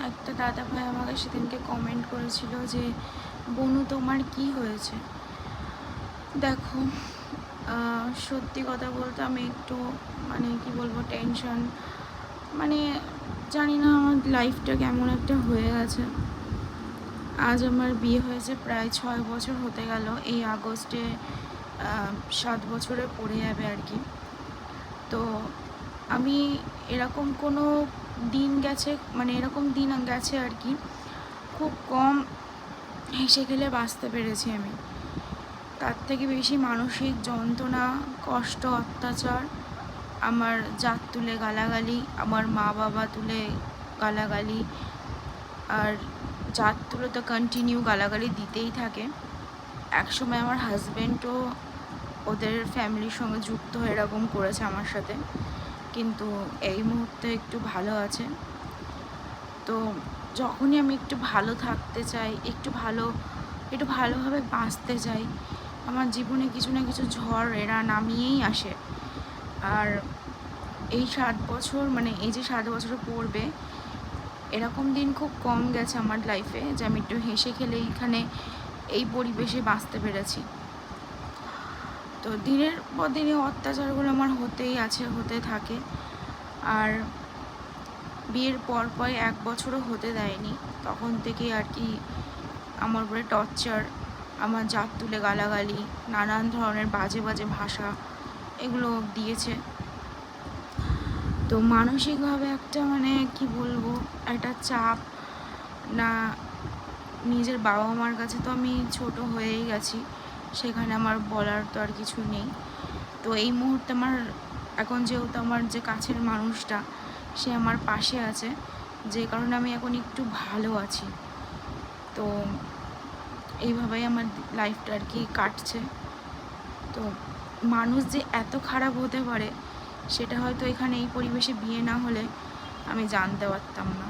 একটা দাদা ভাই আমাকে সেদিনকে কমেন্ট করেছিল যে বনু তোমার কি হয়েছে। দেখো, সত্যি কথা বলতে আমি একটু কি বলবো, টেনশন, মানে জানি না আমার লাইফটা কেমন একটা হয়ে গেছে। আজ আমার বিয়ে হয়েছে প্রায় 6 বছর হতে গেল, এই আগস্টে 7 বছরে পড়ে যাবে আর কি। তো আমি এরকম কোনো দিন গেছে, এরকম দিন গেছে আর কি, খুব কম হেসে খেলে বাঁচতে পেরেছি আমি। তার থেকে বেশি মানসিক যন্ত্রণা, কষ্ট, অত্যাচার, আমার জাত তুলে গালাগালি, আমার মা বাবা তুলে গালাগালি, আর জাত তুলে তো কন্টিনিউ গালাগালি দিতেই থাকে। একসময় আমার হাজব্যান্ডও ওদের ফ্যামিলির সঙ্গে যুক্ত হয়ে এরকম করেছে আমার সাথে, কিন্তু এই মুহূর্তে একটু ভালো আছে। তো যখনই আমি একটু ভালো থাকতে চাই, একটু ভালোভাবে বাঁচতে চাই, আমার জীবনে কিছু না কিছু ঝড় এরা নামিয়েই আসে। আর এই 7 বছর, এই যে 7 বছরে পড়বে, এরকম দিন খুব কম গেছে আমার লাইফে যে আমি একটু হেসে খেলে এইখানে এই পরিবেশে বাঁচতে পেরেছি। তো দিনের পর দিনে অত্যাচারগুলো আমার হতেই আছে, হতে থাকে। আর বিয়ের পর 1 বছরও হতে দেয়নি, তখন থেকে আর কি আমার উপরে টর্চার, আমার জাত তুলে গালাগালি, নানান ধরনের বাজে বাজে ভাষা এগুলো দিয়েছে। তো মানসিকভাবে একটা কি বলবো, একটা চাপ না। নিজের বাবা মার কাছে তো আমি ছোট হয়েই গেছি, সেখানে আমার বলার তো আর কিছু নেই। তো এই মুহূর্তে এখন যেহেতু আমার যে কাছের মানুষটা সে আমার পাশে আছে, যে কারণে আমি এখন একটু ভালো আছি। তো এইভাবেই আমার লাইফটা আর কি কাটছে। তো মানুষ যে এত খারাপ হতে পারে সেটা হয়তো এখানে এই পরিবেশে বিয়ে না হলে আমি জানতে পারতাম না।